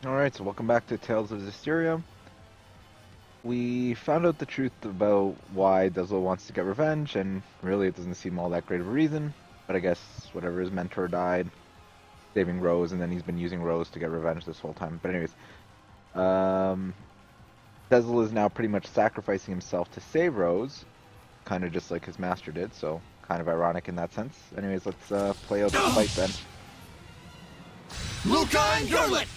Alright, so welcome back to Tales of Zestiria. We found out the truth about why Deslo wants to get revenge, and really it doesn't seem all that great of a reason. But I guess whatever, his mentor died, saving Rose, and then he's been using Rose to get revenge this whole time. But anyways, um, Deslo is now pretty much sacrificing himself to save Rose, kind of just like his master did, so kind of ironic in that sense. Anyways, let's play out the fight then. Lucan Gurlit!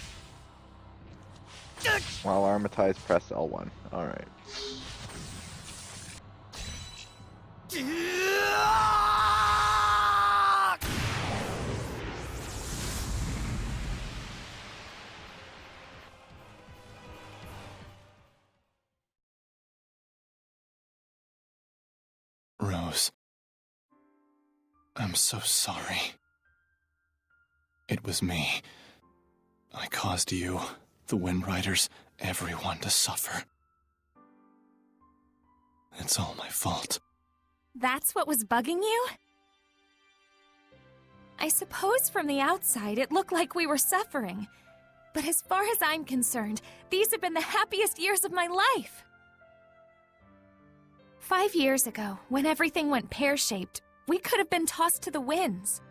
While Armatized, press L1. Alright. Rose, I'm so sorry. It was me. I caused you, the Wind Riders, everyone to suffer. It's all my fault. That's what was bugging you? I suppose from the outside it looked like we were suffering. But as far as I'm concerned, these have been the happiest years of my life. 5 years ago, when everything went pear-shaped, we could have been tossed to the winds.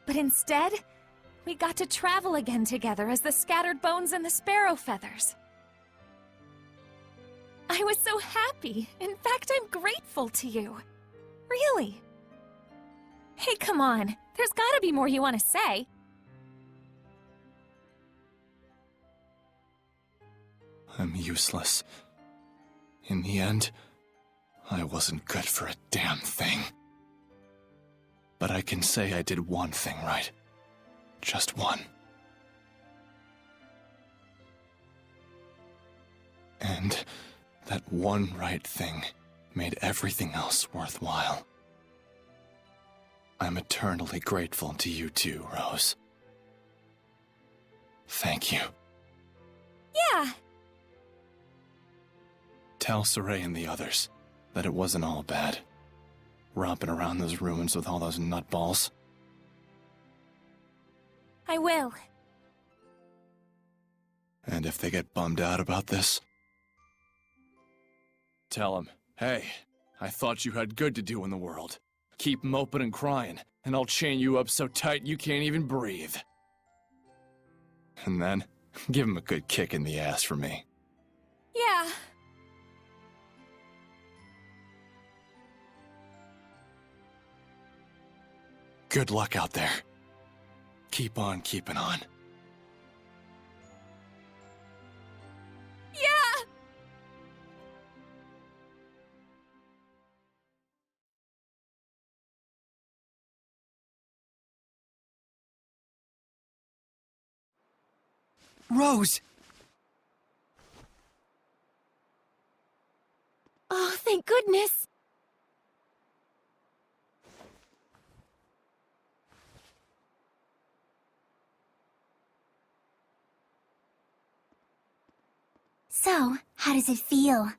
But instead, we got to travel again together as the scattered bones and the sparrow feathers. I was so happy. In fact, I'm grateful to you. Really. Hey, come on. There's gotta be more you want to say. I'm useless. In the end, I wasn't good for a damn thing. But I can say I did one thing right. Just one. And that one right thing made everything else worthwhile. I'm eternally grateful to you too, Rose. Thank you. Yeah. Tell Saray and the others that it wasn't all bad. Romping around those ruins with all those nutballs. I will. And if they get bummed out about this, tell them, hey, I thought you had good to do in the world. Keep moping and crying, and I'll chain you up so tight you can't even breathe. And then, give them a good kick in the ass for me. Yeah. Good luck out there. Keep on keeping on. Yeah! Rose! Oh, thank goodness! So, how does it feel?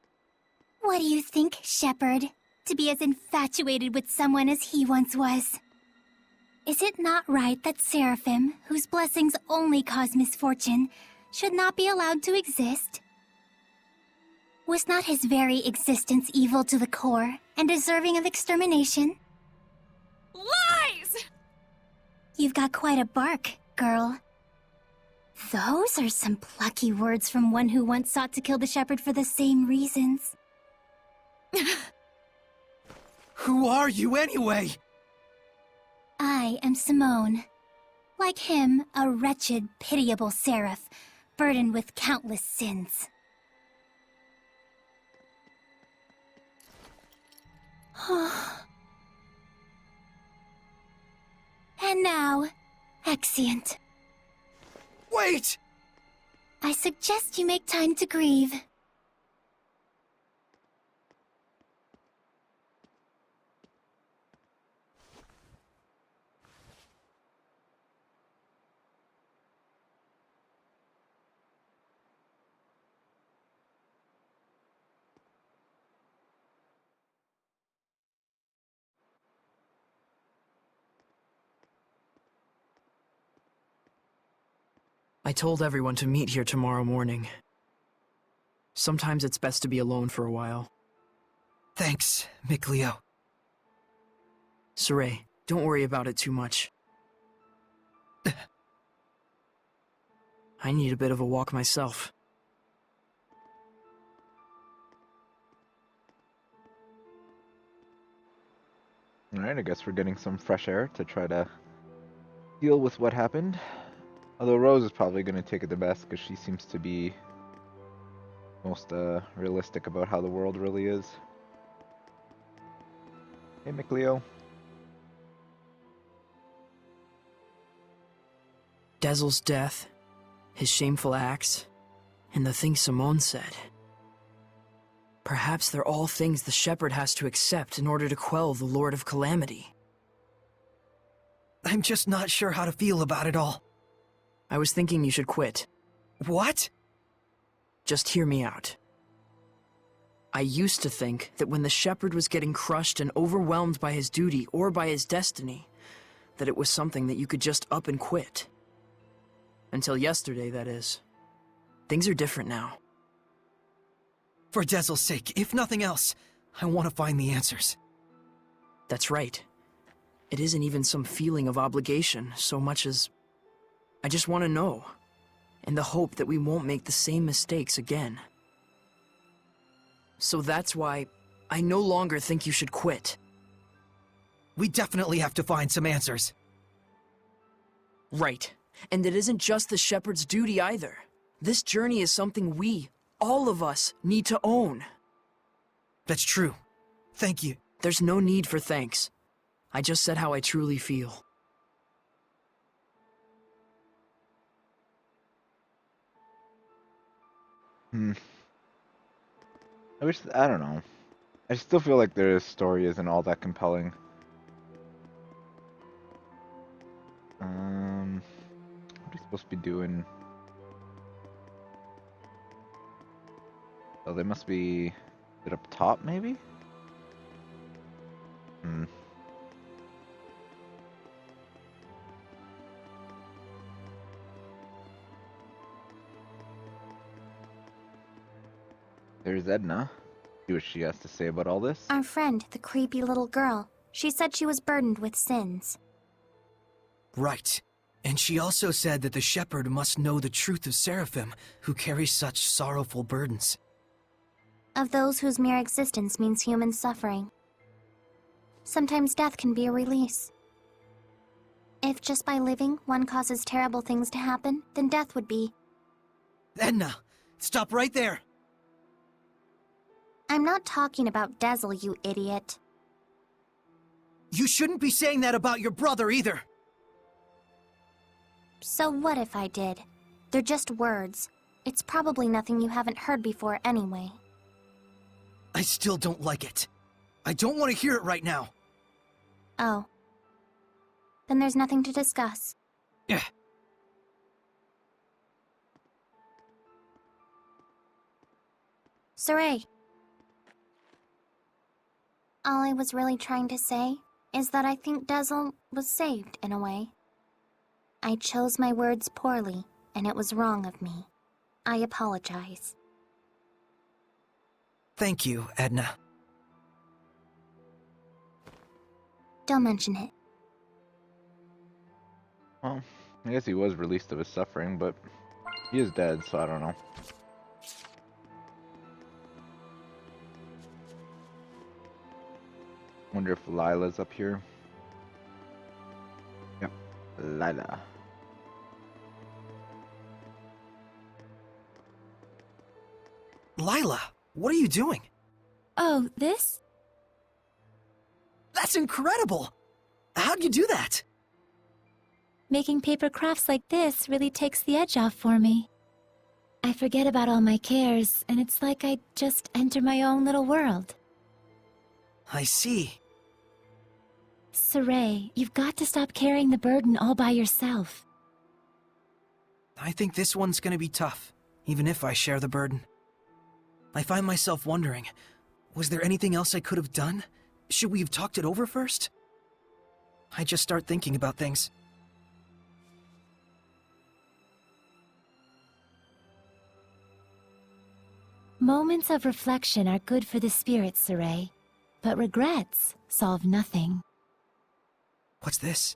What do you think, Shepherd? To be as infatuated with someone as he once was? Is it not right that Seraphim, whose blessings only cause misfortune, should not be allowed to exist? Was not his very existence evil to the core and deserving of extermination? Lies! You've got quite a bark, girl. Those are some plucky words from one who once sought to kill the shepherd for the same reasons. Who are you anyway? I am Simone. Like him, a wretched, pitiable seraph, burdened with countless sins. And now, Exeunt. Wait! I suggest you make time to grieve. I told everyone to meet here tomorrow morning. Sometimes it's best to be alone for a while. Thanks, Mikleo. Saray, don't worry about it too much. I need a bit of a walk myself. Alright, I guess we're getting some fresh air to try to deal with what happened. Although Rose is probably going to take it the best because she seems to be most realistic about how the world really is. Hey, Mikleo. Dezel's death, his shameful acts, and the things Simone said. Perhaps they're all things the Shepherd has to accept in order to quell the Lord of Calamity. I'm just not sure how to feel about it all. I was thinking you should quit. What? Just hear me out. I used to think that when the Shepherd was getting crushed and overwhelmed by his duty or by his destiny, that it was something that you could just up and quit. Until yesterday, that is. Things are different now. For Dezel's sake, if nothing else, I want to find the answers. That's right. It isn't even some feeling of obligation so much as I just want to know, in the hope that we won't make the same mistakes again. So that's why I no longer think you should quit. We definitely have to find some answers. Right. And it isn't just the Shepherd's duty either. This journey is something we, all of us, need to own. That's true. Thank you. There's no need for thanks. I just said how I truly feel. I don't know. I still feel like their story isn't all that compelling. What are you supposed to be doing? Oh, they must be it up top, maybe? There's Edna. See what she has to say about all this. Our friend, the creepy little girl. She said she was burdened with sins. Right. And she also said that the Shepherd must know the truth of Seraphim, who carry such sorrowful burdens. Of those whose mere existence means human suffering. Sometimes death can be a release. If just by living one causes terrible things to happen, then death would be. Edna, stop right there! I'm not talking about Dezel, you idiot. You shouldn't be saying that about your brother either! So what if I did? They're just words. It's probably nothing you haven't heard before anyway. I still don't like it. I don't want to hear it right now. Oh. Then there's nothing to discuss. Yeah. Saray. All I was really trying to say is that I think Dezel was saved in a way. I chose my words poorly, and it was wrong of me. I apologize. Thank you, Edna. Don't mention it. Well, I guess he was released of his suffering, but he is dead, so I don't know. Wonder if Lila's up here. Yep, Lila. Lila, what are you doing? Oh, this? That's incredible! How'd you do that? Making paper crafts like this really takes the edge off for me. I forget about all my cares, and it's like I just enter my own little world. I see. Saray, you've got to stop carrying the burden all by yourself. I think this one's gonna be tough, even if I share the burden. I find myself wondering, was there anything else I could have done? Should we have talked it over first? I just start thinking about things. Moments of reflection are good for the spirit, Saray, but regrets solve nothing. What's this?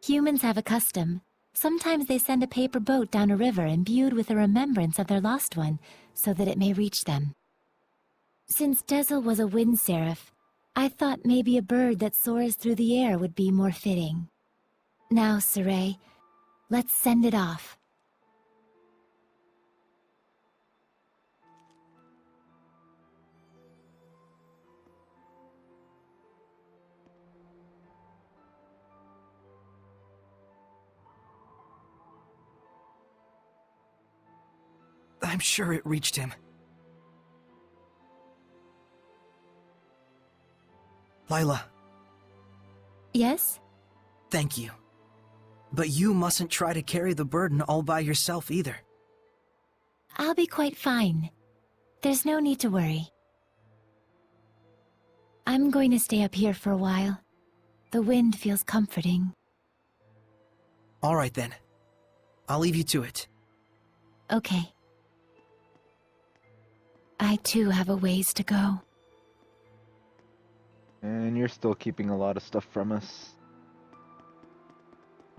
Humans have a custom. Sometimes they send a paper boat down a river imbued with a remembrance of their lost one, so that it may reach them. Since Dezel was a wind seraph, I thought maybe a bird that soars through the air would be more fitting. Now, Saray, let's send it off. I'm sure it reached him. Lila, Yes? thank you. But you mustn't try to carry the burden all by yourself either. I'll be quite fine. There's no need to worry. I'm going to stay up here for a while. The wind feels comforting. All right then. I'll leave you to it. Okay. I too have a ways to go. And you're still keeping a lot of stuff from us.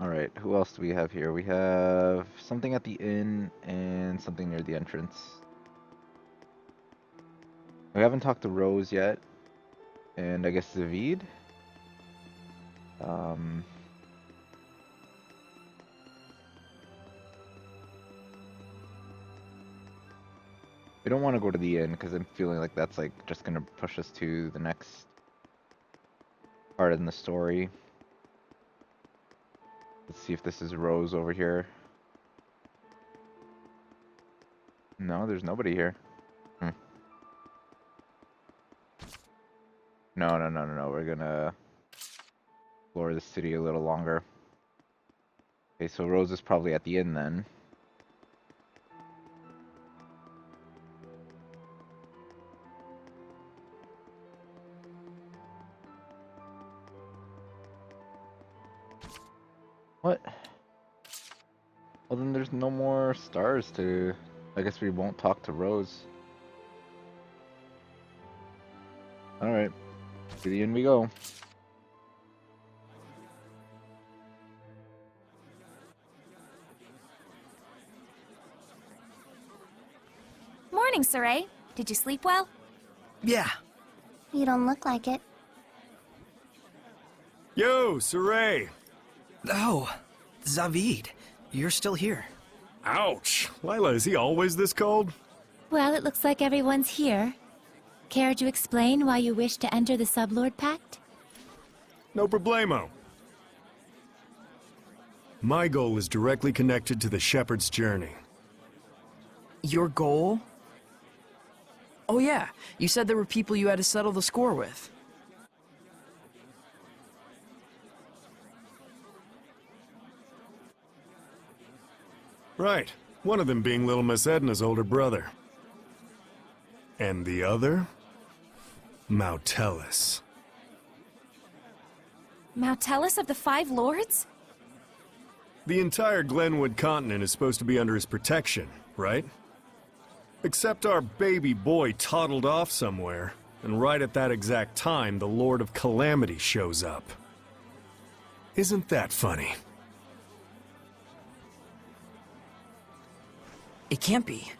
Alright, who else do we have here? We have something at the inn and something near the entrance. We haven't talked to Rose yet. And I guess Zavid. We don't want to go to the inn because I'm feeling like that's like just gonna push us to the next part in the story. Let's see if this is Rose over here. No, there's nobody here. No. We're gonna explore the city a little longer. Okay, so Rose is probably at the inn then. What? Well, then there's no more stars to... I guess we won't talk to Rose. Alright. To the inn we go. Morning, Saray. Did you sleep well? Yeah. You don't look like it. Yo, Saray! Oh, Zavid, you're still here. Ouch! Lila, is he always this cold? Well, it looks like everyone's here. Care to explain why you wish to enter the Sublord Pact? No problemo. My goal is directly connected to the Shepherd's journey. Your goal? Oh yeah, you said there were people you had to settle the score with. Right. One of them being Little Miss Edna's older brother. And the other? Mautellus. Mautellus of the Five Lords? The entire Glenwood continent is supposed to be under his protection, right? Except our baby boy toddled off somewhere, and right at that exact time, the Lord of Calamity shows up. Isn't that funny? It can't be.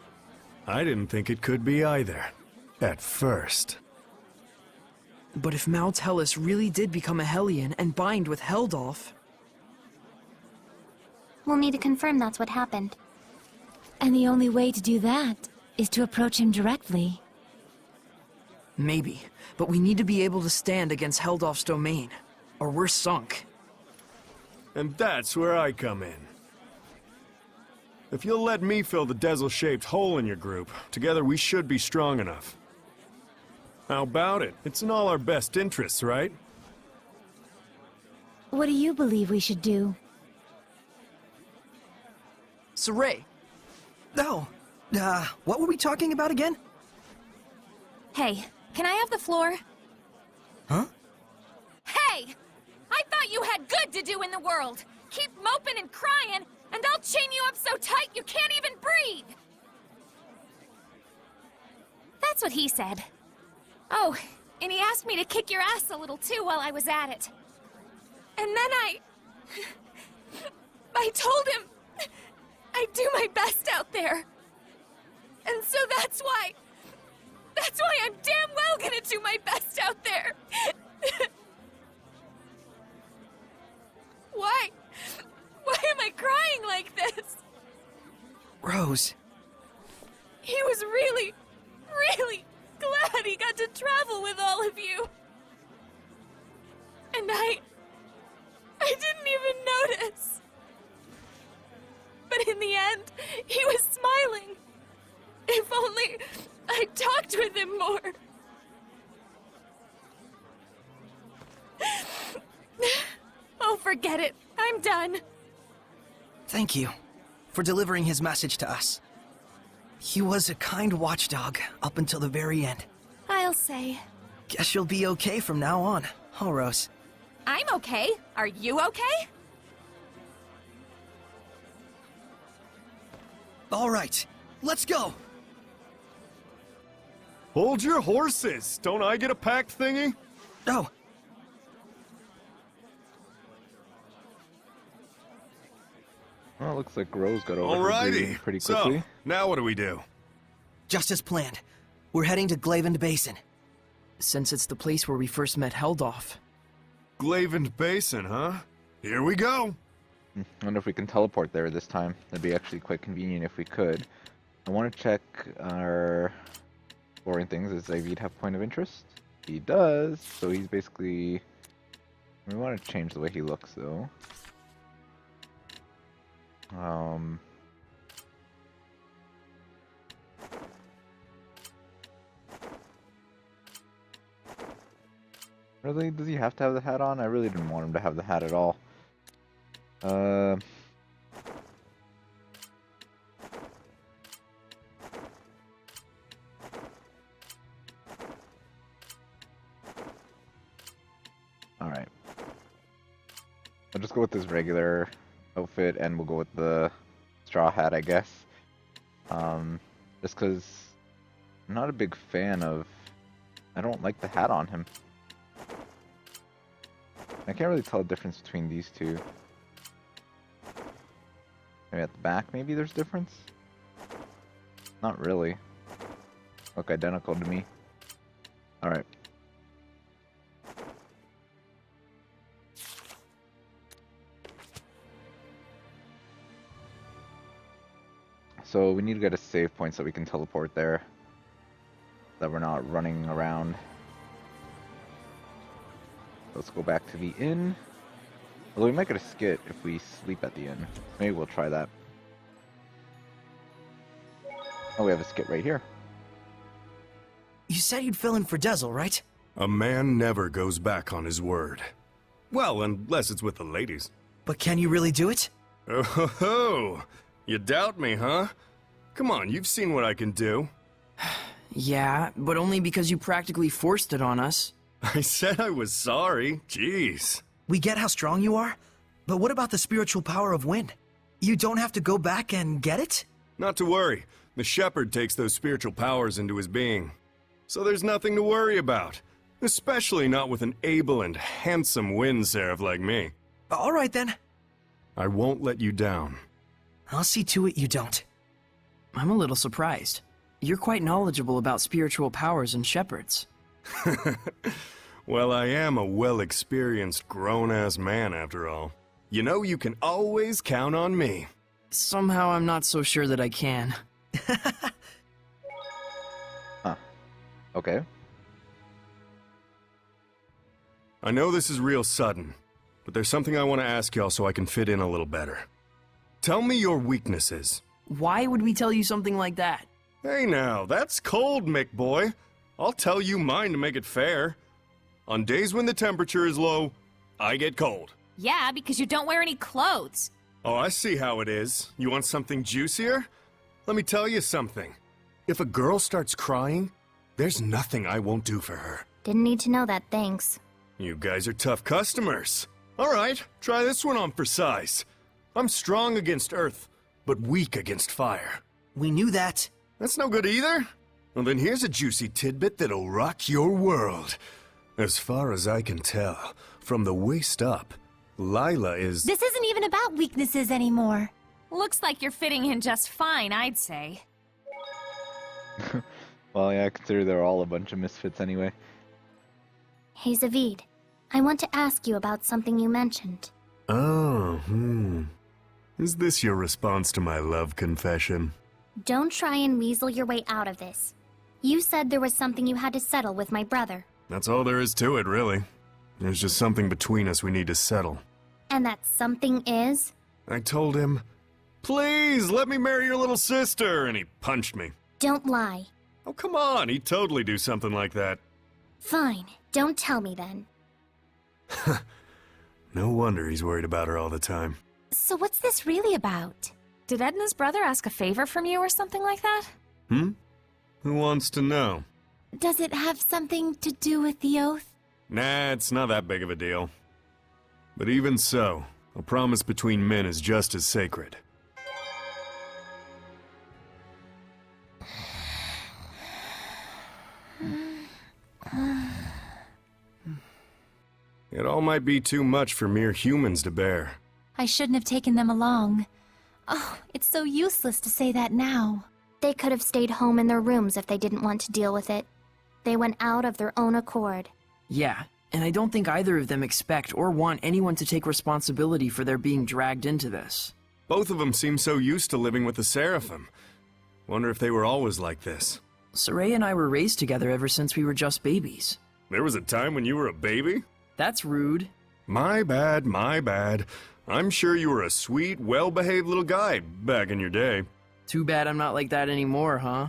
I didn't think it could be either. At first. But if Mautellus really did become a Hellion and bind with Heldolf... We'll need to confirm that's what happened. And the only way to do that is to approach him directly. Maybe, but we need to be able to stand against Heldolf's domain, or we're sunk. And that's where I come in. If you'll let me fill the Dezel-shaped hole in your group, together we should be strong enough. How about it? It's in all our best interests, right? What do you believe we should do? Saray, No. What were we talking about again? Hey, can I have the floor? Huh? Hey! I thought you had good to do in the world! Keep moping and crying, and I'll chain you up so tight you can't even breathe! That's what he said. Oh, and he asked me to kick your ass a little too while I was at it. And then I told him I'd do my best out there. And so that's why I'm damn well gonna do my best out there. Why am I crying like this? Rose. He was really, really glad he got to travel with all of you. And I didn't even notice. But in the end, he was smiling. If only I talked with him more. Oh, forget it. I'm done. Thank you for delivering his message to us. He was a kind watchdog up until the very end. I'll say. Guess you'll be okay from now on, huh, Rose? I'm okay. Are you okay? All right, let's go! Hold your horses! Don't I get a packed thingy? Oh, Well, it looks like Rose got over her bleeding Alrighty. pretty quickly. So, now what do we do? just as planned. We're heading to Glavend Basin. Since it's the place where we first met Heldoff. Glavend Basin, huh? Here we go! I wonder if we can teleport there this time. That'd be actually quite convenient if we could. I want to check our exploring things. Does David have point of interest? He does. So he's basically... We want to change the way he looks, though. Really? Does he have to have the hat on? I really didn't want him to have the hat at all. Alright. I'll just go with this regular outfit and we'll go with the straw hat, I guess. Just because I'm not a big fan of... I don't like the hat on him. I can't really tell the difference between these two. Maybe at the back, maybe there's difference? Not really. Look identical to me. Alright. So we need to get a save point so we can teleport there. That we're not running around. Let's go back to the inn. Although we might get a skit if we sleep at the inn. Maybe we'll try that. Oh, we have a skit right here. You said you'd fill in for Dezel, right? A man never goes back on his word. Well, unless it's with the ladies. But can you really do it? Oh ho ho! You doubt me, huh? Come on, you've seen what I can do. Yeah, but only because you practically forced it on us. I said I was sorry. Jeez. We get how strong you are, but what about the spiritual power of wind? You don't have to go back and get it? Not to worry. The shepherd takes those spiritual powers into his being. So there's nothing to worry about. Especially not with an able and handsome wind seraph like me. All right then. I won't let you down. I'll see to it you don't. I'm a little surprised. You're quite knowledgeable about spiritual powers and shepherds. Well, I am a well-experienced grown-ass man after all. You know you can always count on me. Somehow I'm not so sure that I can. Huh. Okay. I know this is real sudden, but there's something I want to ask y'all so I can fit in a little better. Tell me your weaknesses. Why would we tell you something like that? Hey now, that's cold, Mick boy. I'll tell you mine to make it fair. On days when the temperature is low, I get cold. Yeah, because you don't wear any clothes. Oh, I see how it is. You want something juicier? Let me tell you something. If a girl starts crying, there's nothing I won't do for her. Didn't need to know that, thanks. You guys are tough customers. All right, try this one on for size. I'm strong against earth, but weak against fire. We knew that. That's no good either. Well, then here's a juicy tidbit that'll rock your world. As far as I can tell, from the waist up, Lila is... This isn't even about weaknesses anymore. Looks like you're fitting in just fine, I'd say. Well, yeah, I consider they're all a bunch of misfits anyway. Hey, Zavid. I want to ask you about something you mentioned. Oh, Is this your response to my love confession? Don't try and weasel your way out of this. You said there was something you had to settle with my brother. That's all there is to it, really. There's just something between us we need to settle. And that something is? I told him, "Please, let me marry your little sister," and he punched me. Don't lie. Oh, come on, he'd totally do something like that. Fine. Don't tell me then. No wonder he's worried about her all the time. So what's this really about? Did Edna's brother ask a favor from you or something like that? Who wants to know? Does it have something to do with the oath? Nah, it's not that big of a deal. But even so, a promise between men is just as sacred. It all might be too much for mere humans to bear. I shouldn't have taken them along. Oh, it's so useless to say that now. They could have stayed home in their rooms if they didn't want to deal with it. They went out of their own accord. Yeah, and I don't think either of them expect or want anyone to take responsibility for their being dragged into this. Both of them seem so used to living with the Seraphim. Wonder if they were always like this. Soraya and I were raised together ever since we were just babies. There was a time when you were a baby? That's rude. My bad, my bad. I'm sure you were a sweet, well-behaved little guy back in your day. Too bad I'm not like that anymore, huh?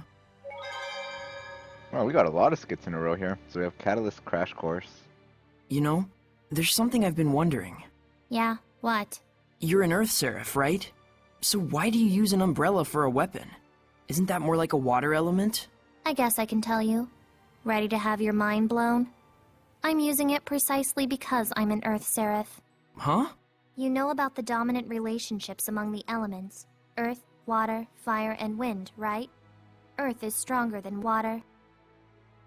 Wow, we got a lot of skits in a row here. So we have Catalyst Crash Course. You know, there's something I've been wondering. Yeah, what? You're an Earth Seraph, right? So why do you use an umbrella for a weapon? Isn't that more like a water element? I guess I can tell you. Ready to have your mind blown? I'm using it precisely because I'm an Earth Seraph. Huh? You know about the dominant relationships among the elements. Earth, water, fire, and wind, right? Earth is stronger than water.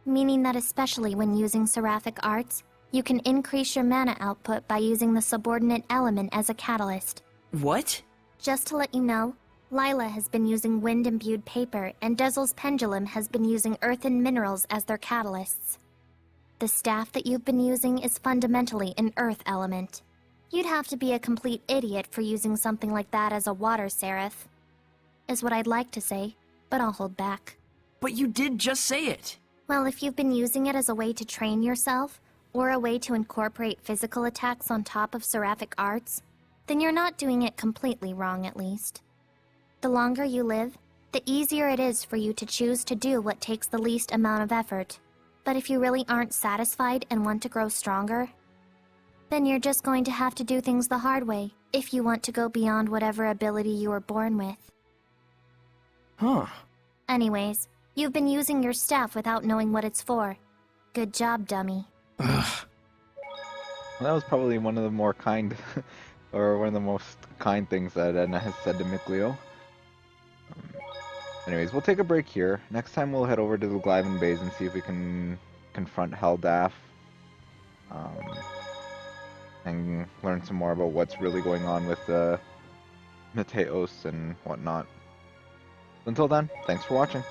Meaning that especially when using seraphic arts, you can increase your mana output by using the subordinate element as a catalyst. What? Just to let you know, Lila has been using wind-imbued paper, and Dezel's pendulum has been using earth and minerals as their catalysts. The staff that you've been using is fundamentally an earth element. You'd have to be a complete idiot for using something like that as a water seraph. Is what I'd like to say, but I'll hold back. But you did just say it. Well, if you've been using it as a way to train yourself, or a way to incorporate physical attacks on top of seraphic arts, then you're not doing it completely wrong, at least. The longer you live, the easier it is for you to choose to do what takes the least amount of effort. But if you really aren't satisfied and want to grow stronger, then you're just going to have to do things the hard way if you want to go beyond whatever ability you were born with. Huh. Anyways, you've been using your staff without knowing what it's for. Good job, dummy. Ugh. Well, that was probably one of the more kind, or one of the most kind things that Edna has said to Mikleo. Anyways, we'll take a break here. Next time we'll head over to the Glyven Bays and see if we can confront Heldath. And learn some more about what's really going on with Mateos and whatnot. Until then, thanks for watching.